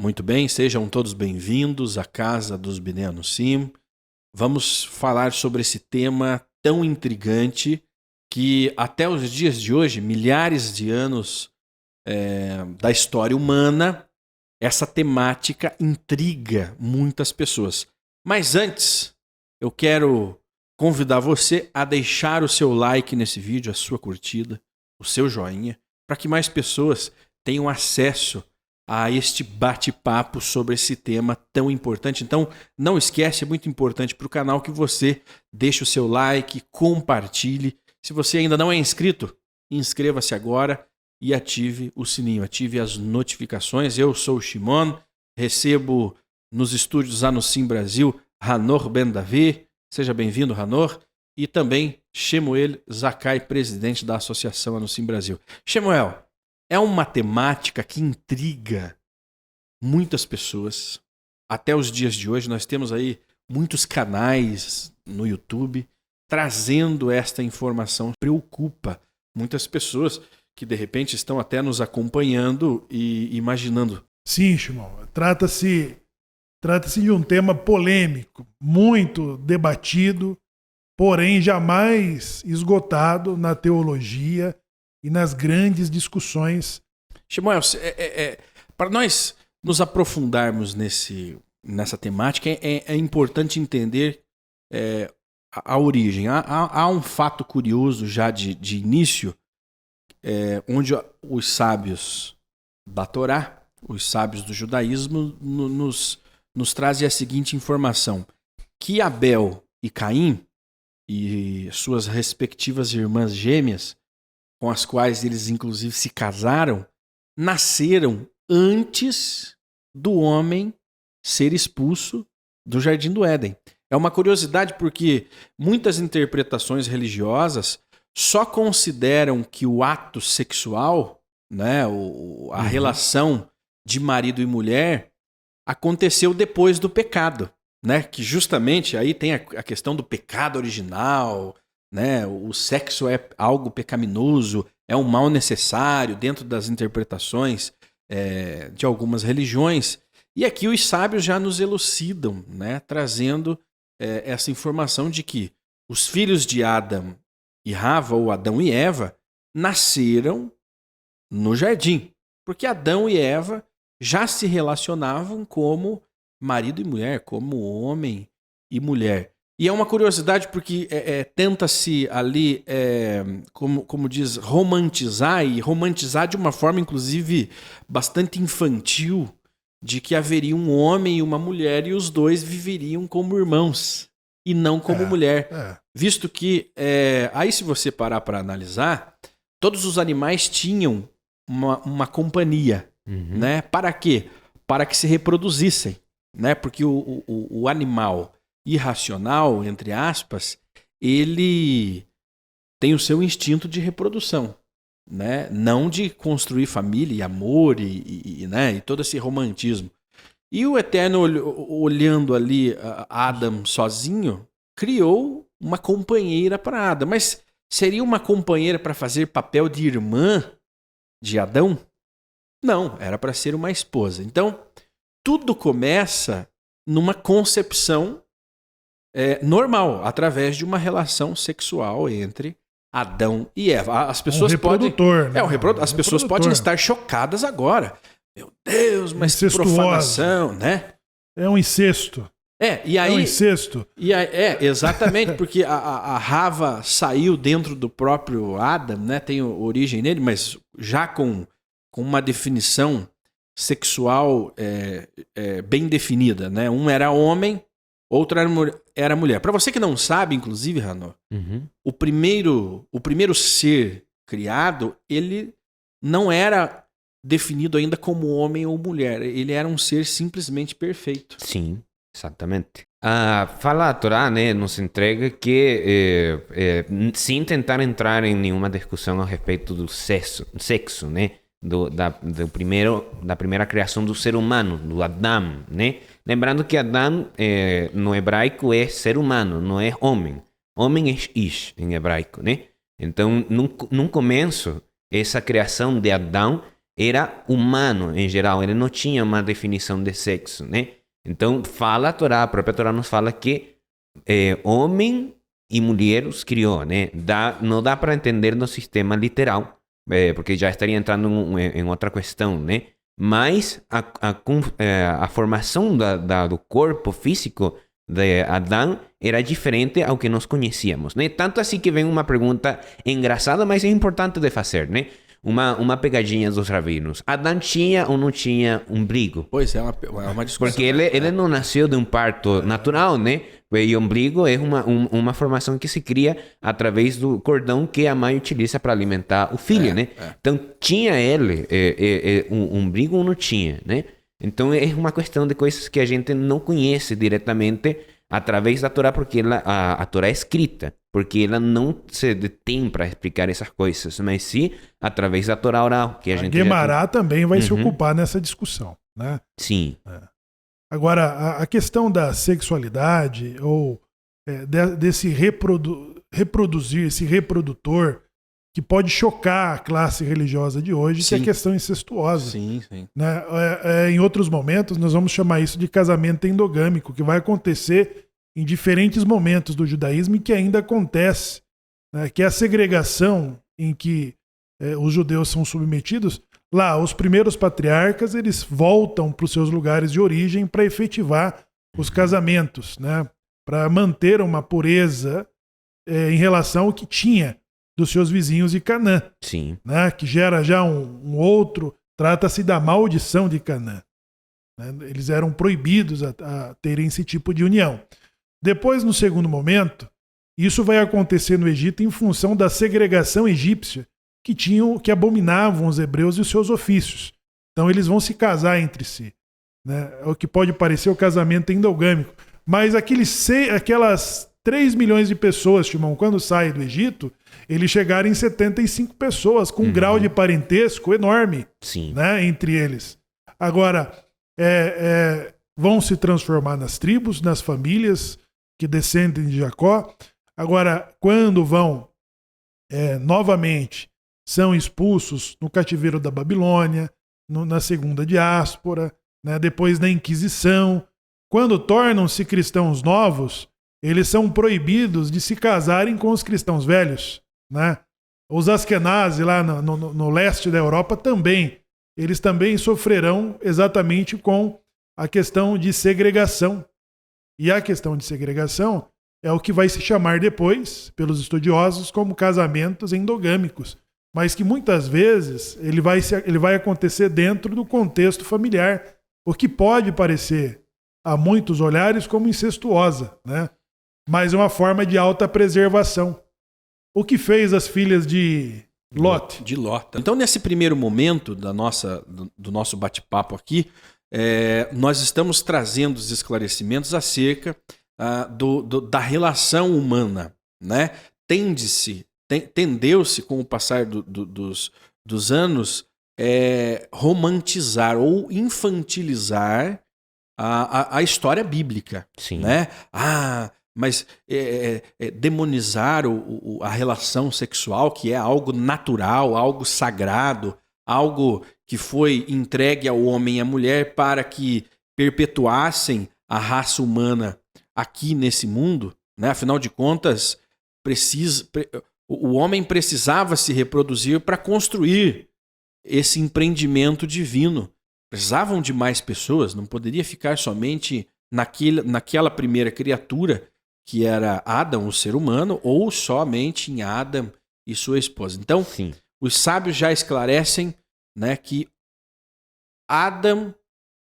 Muito bem, sejam todos bem-vindos à Casa dos Biné Anussim. Vamos falar sobre esse tema tão intrigante que até os dias de hoje, milhares de anos da história humana, essa temática intriga muitas pessoas. Mas antes, eu quero convidar você a deixar o seu like nesse vídeo, a sua curtida, o seu joinha, para que mais pessoas tenham acesso a este bate-papo sobre esse tema tão importante. Então, não esquece, é muito importante para o canal que você deixe o seu like, compartilhe. Se você ainda não é inscrito, inscreva-se agora e ative o sininho, ative as notificações. Eu sou o Shimon, recebo nos estúdios Anussim Brasil Hanor Ben Davi. Seja bem-vindo, Hanor. E também Shemuel Zakai, presidente da Associação Anussim Brasil. Shemuel, é uma temática que intriga muitas pessoas. Até os dias de hoje, nós temos aí muitos canais no YouTube trazendo esta informação. Preocupa muitas pessoas que, de repente, estão até nos acompanhando e imaginando. Sim, Shimon. Trata-se de um tema polêmico, muito debatido, porém jamais esgotado na teologia e nas grandes discussões. Shimon, para nós nos aprofundarmos nessa temática, é importante entender a origem. Há um fato curioso já de início, onde os sábios da Torá, os sábios do judaísmo, nos trazem a seguinte informação: que Abel e Caim e suas respectivas irmãs gêmeas, com as quais eles inclusive se casaram, nasceram antes do homem ser expulso do Jardim do Éden. É uma curiosidade porque muitas interpretações religiosas só consideram que o ato sexual, né, a relação de marido e mulher, aconteceu depois do pecado, né? Que justamente aí tem a questão do pecado original, né? O sexo é algo pecaminoso, é um mal necessário dentro das interpretações de algumas religiões. E aqui os sábios já nos elucidam, né? Trazendo essa informação de que os filhos de Adão e Rava, ou Adão e Eva, nasceram no jardim, porque Adão e Eva já se relacionavam como marido e mulher, como homem e mulher. E é uma curiosidade porque tenta-se ali, como diz, romantizar, e romantizar de uma forma, inclusive, bastante infantil, de que haveria um homem e uma mulher e os dois viveriam como irmãos e não como mulher. Visto que, aí se você parar para analisar, todos os animais tinham uma companhia. Né? Para quê? Para que se reproduzissem. Né? Porque o animal irracional, entre aspas, ele tem o seu instinto de reprodução, né? Não de construir família e amor né? E todo esse romantismo. E o Eterno, olhando ali Adam sozinho, criou uma companheira para Adam. Mas seria uma companheira para fazer papel de irmã de Adão? Não, era para ser uma esposa. Então, tudo começa numa concepção normal, através de uma relação sexual entre Adão e Eva. As pessoas podem... Né? As pessoas podem estar chocadas agora. Meu Deus, mas que profanação, né? É um incesto. E aí, é um incesto. Exatamente, porque a Rava saiu dentro do próprio Adão, né? Tem origem nele, mas já com uma definição sexual bem definida, né? Um era homem, outro era mulher. Para você que não sabe, inclusive, Hanor, o primeiro ser criado, ele não era definido ainda como homem ou mulher. Ele era um ser simplesmente perfeito. Sim, exatamente. Fala a Torá, né, nos entrega que, sem tentar entrar em nenhuma discussão a respeito do sexo, né? Da primeira criação do ser humano, do Adão, né? Lembrando que Adão no hebraico é ser humano, não é homem. Homem é ish em hebraico, né? Então, no começo, essa criação de Adão era humano em geral, ele não tinha uma definição de sexo, né? Então, a própria Torá nos fala que homem e mulher os criou, né? Não dá para entender no sistema literal, porque já estaria entrando em outra questão, né? Mas a formação do corpo físico de Adão era diferente ao que nós conhecíamos, né? Tanto assim que vem uma pergunta engraçada, mas é importante de fazer, né? Uma pegadinha dos rabinos. Adão tinha ou não tinha umbigo? Pois é uma discussão. Porque ele não nasceu de um parto natural, né? E o umbigo é uma formação que se cria através do cordão que a mãe utiliza para alimentar o filho, né? Então, tinha ele um umbigo ou não tinha, né? Então, é uma questão de coisas que a gente não conhece diretamente através da Torá, porque a Torá é escrita, porque ela não se detém para explicar essas coisas, mas sim através da Torá oral. Que a gente Guemará também vai se ocupar nessa discussão, né? Sim. Agora, a questão da sexualidade ou desse reproduzir, esse reprodutor que pode chocar a classe religiosa de hoje, que é a questão incestuosa. Sim, sim. Né? Em outros momentos, nós vamos chamar isso de casamento endogâmico, que vai acontecer em diferentes momentos do judaísmo e que ainda acontece, né? Que é a segregação em que os judeus são submetidos. Lá, os primeiros patriarcas, eles voltam para os seus lugares de origem para efetivar os casamentos, né? Para manter uma pureza em relação ao que tinha dos seus vizinhos de Canaã. Sim. Né? Que gera já um outro... Trata-se da maldição de Canaã. Né? Eles eram proibidos a terem esse tipo de união. Depois, no segundo momento, isso vai acontecer no Egito em função da segregação egípcia que abominavam os hebreus e os seus ofícios. Então eles vão se casar entre si. Né? É o que pode parecer o casamento endogâmico. Mas aquelas 3 milhões de pessoas, Timão, quando saem do Egito, eles chegaram em 75 pessoas, com um grau de parentesco enorme. Sim. Né, entre eles. Agora, vão se transformar nas tribos, nas famílias que descendem de Jacó. Agora, quando vão novamente, são expulsos no cativeiro da Babilônia, na segunda diáspora, né, depois da Inquisição. Quando tornam-se cristãos novos, eles são proibidos de se casarem com os cristãos velhos. Né? Os Askenazi, lá no leste da Europa, também. Eles também sofrerão exatamente com a questão de segregação. E a questão de segregação é o que vai se chamar depois, pelos estudiosos, como casamentos endogâmicos. Mas que muitas vezes ele vai acontecer dentro do contexto familiar, o que pode parecer a muitos olhares como incestuosa, né? Mas é uma forma de alta preservação. O que fez as filhas de Lot? De Lot. Então, nesse primeiro momento do nosso bate-papo aqui, nós estamos trazendo os esclarecimentos acerca da relação humana, né? Tendeu-se, com o passar dos anos, romantizar ou infantilizar a história bíblica. Sim. Né? Mas demonizar a relação sexual, que é algo natural, algo sagrado, algo que foi entregue ao homem e à mulher para que perpetuassem a raça humana aqui nesse mundo, né? Afinal de contas, o homem precisava se reproduzir para construir esse empreendimento divino. Precisavam de mais pessoas, não poderia ficar somente naquela primeira criatura, que era Adão, o ser humano, ou somente em Adão e sua esposa. Então, sim, os sábios já esclarecem, né, que Adão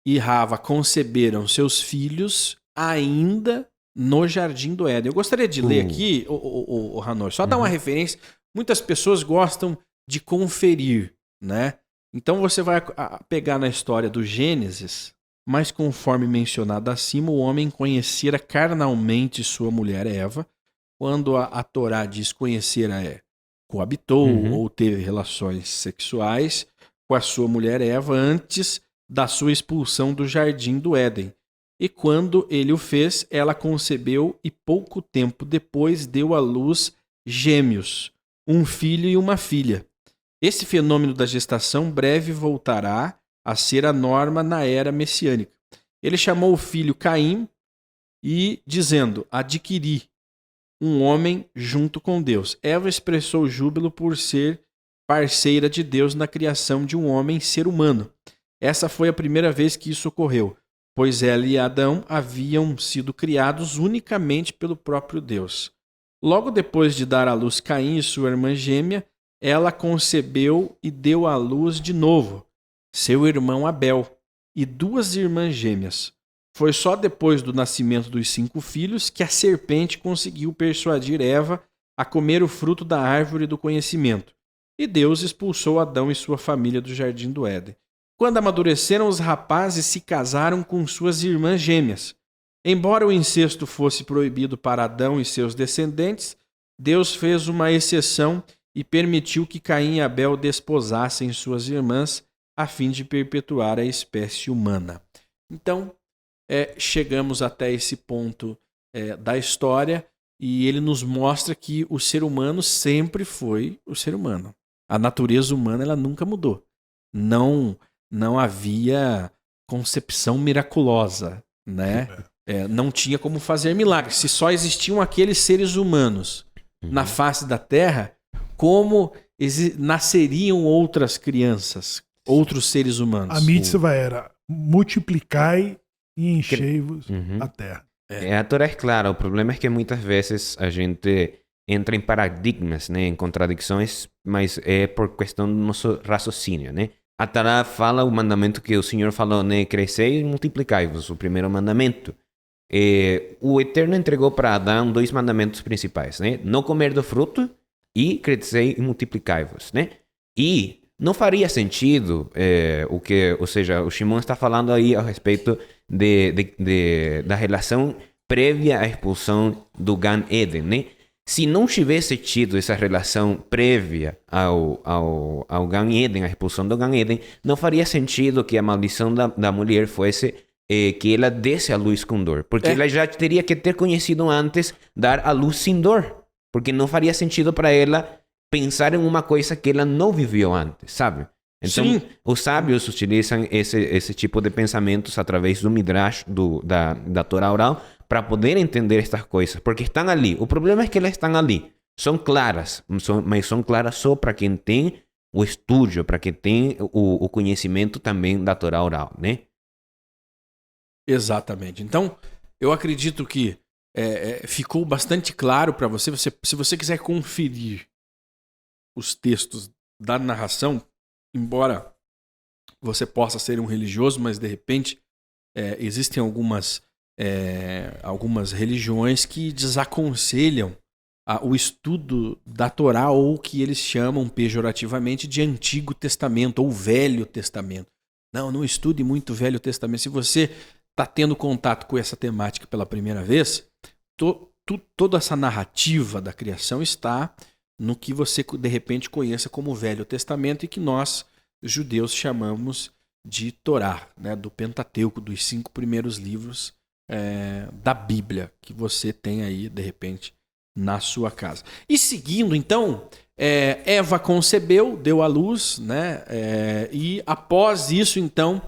e Rava conceberam seus filhos ainda no Jardim do Éden. Eu gostaria de ler aqui, o Hanor, só dar uma referência. Muitas pessoas gostam de conferir, né? Então você vai pegar na história do Gênesis, mas conforme mencionado acima, o homem conhecera carnalmente sua mulher Eva. Quando a Torá diz conhecera, coabitou ou teve relações sexuais com a sua mulher Eva antes da sua expulsão do Jardim do Éden. E quando ele o fez, ela concebeu e pouco tempo depois deu à luz gêmeos, um filho e uma filha. Esse fenômeno da gestação breve voltará a ser a norma na era messiânica. Ele chamou o filho Caim e dizendo, adquiri um homem junto com Deus. Eva expressou júbilo por ser parceira de Deus na criação de um homem ser humano. Essa foi a primeira vez que isso ocorreu, pois ela e Adão haviam sido criados unicamente pelo próprio Deus. Logo depois de dar à luz Caim e sua irmã gêmea, ela concebeu e deu à luz de novo seu irmão Abel e 2 irmãs gêmeas. Foi só depois do nascimento dos 5 filhos que a serpente conseguiu persuadir Eva a comer o fruto da árvore do conhecimento. E Deus expulsou Adão e sua família do jardim do Éden. Quando amadureceram, os rapazes se casaram com suas irmãs gêmeas. Embora o incesto fosse proibido para Adão e seus descendentes, Deus fez uma exceção e permitiu que Caim e Abel desposassem suas irmãs a fim de perpetuar a espécie humana. Então, chegamos até esse ponto da história e ele nos mostra que o ser humano sempre foi o ser humano. A natureza humana ela nunca mudou. Não havia concepção miraculosa, né? Não tinha como fazer milagres. Se só existiam aqueles seres humanos na face da Terra, como nasceriam outras crianças, outros seres humanos? A mitzvah era multiplicai e enchei-vos a terra. A Torá é clara, o problema é que muitas vezes a gente entra em paradigmas, né, em contradições, mas é por questão do nosso raciocínio, né? A Torá fala o mandamento que o Senhor falou, né, crescei e multiplicai-vos, o primeiro mandamento. O Eterno entregou para Adão 2 mandamentos principais, né? Não comer do fruto e crescei e multiplicai-vos, né? E não faria sentido ou seja, o Shimon está falando aí a respeito da relação prévia à expulsão do Gan Eden, né? Se não tivesse tido essa relação prévia ao Gan Eden, à expulsão do Gan Eden, não faria sentido que a maldição da mulher fosse que ela desse a luz com dor. Porque ela já teria que ter conhecido antes dar a luz sem dor. Porque não faria sentido para ela pensar em uma coisa que ela não viveu antes, sabe? Então, sim, os sábios utilizam esse tipo de pensamentos através do Midrash, da Torá oral, para poder entender estas coisas. Porque estão ali. O problema é que elas estão ali. São claras, mas são claras só para quem tem o estudo, para quem tem o conhecimento também da Torá oral, né? Exatamente. Então, eu acredito que ficou bastante claro para você. Se você quiser conferir os textos da narração, embora você possa ser um religioso, mas de repente existem algumas religiões que desaconselham o estudo da Torá, ou que eles chamam pejorativamente de Antigo Testamento ou Velho Testamento. Não estude muito o Velho Testamento. Se você está tendo contato com essa temática pela primeira vez, toda essa narrativa da criação está no que você de repente conheça como Velho Testamento e que nós, judeus, chamamos de Torá, né? Do Pentateuco, dos 5 primeiros livros da Bíblia, que você tem aí, de repente, na sua casa. E seguindo, então, Eva concebeu, deu à luz, né? E após isso, então,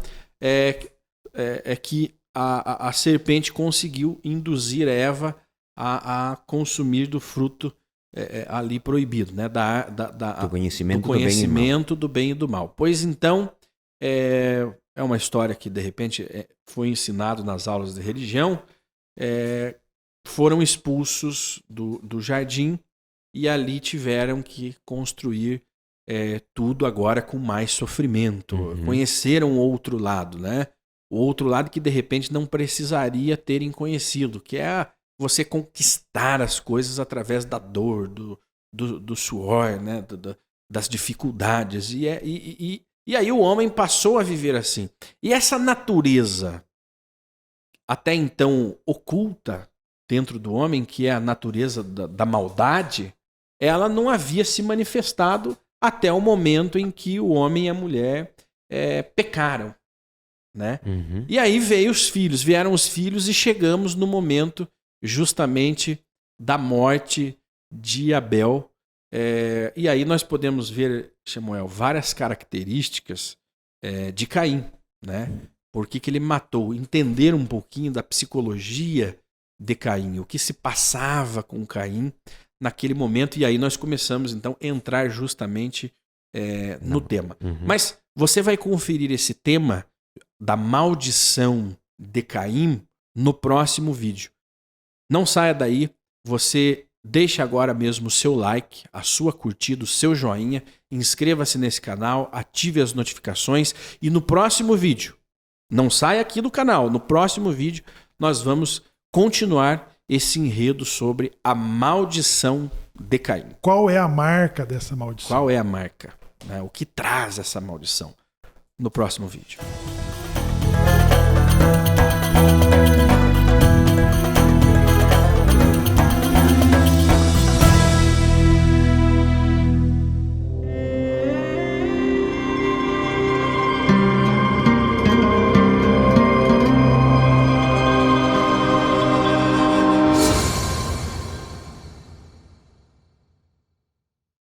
que a serpente conseguiu induzir Eva a consumir do fruto ali proibido, né? Do conhecimento do bem e do mal. Pois então, é uma história que de repente foi ensinado nas aulas de religião. Foram expulsos do jardim e ali tiveram que construir tudo agora com mais sofrimento. Conheceram o outro lado, né? O outro lado que de repente não precisaria terem conhecido, que é você conquistar as coisas através da dor, do suor, né? Das dificuldades. E aí o homem passou a viver assim. E essa natureza, até então oculta dentro do homem, que é a natureza da maldade, ela não havia se manifestado até o momento em que o homem e a mulher pecaram, né? E aí vieram os filhos e chegamos no momento justamente da morte de Abel. E aí nós podemos ver Samuel, várias características de Caim, né? Por que ele matou? Entender um pouquinho da psicologia de Caim, o que se passava com Caim naquele momento, e aí nós começamos então a entrar justamente no tema. Mas você vai conferir esse tema da maldição de Caim no próximo vídeo. Não saia daí, você deixa agora mesmo o seu like, a sua curtida, o seu joinha, inscreva-se nesse canal, ative as notificações e no próximo vídeo, não saia aqui do canal, no próximo vídeo nós vamos continuar esse enredo sobre a maldição de Caim. Qual é a marca dessa maldição? Qual é a marca? O que traz essa maldição? No próximo vídeo.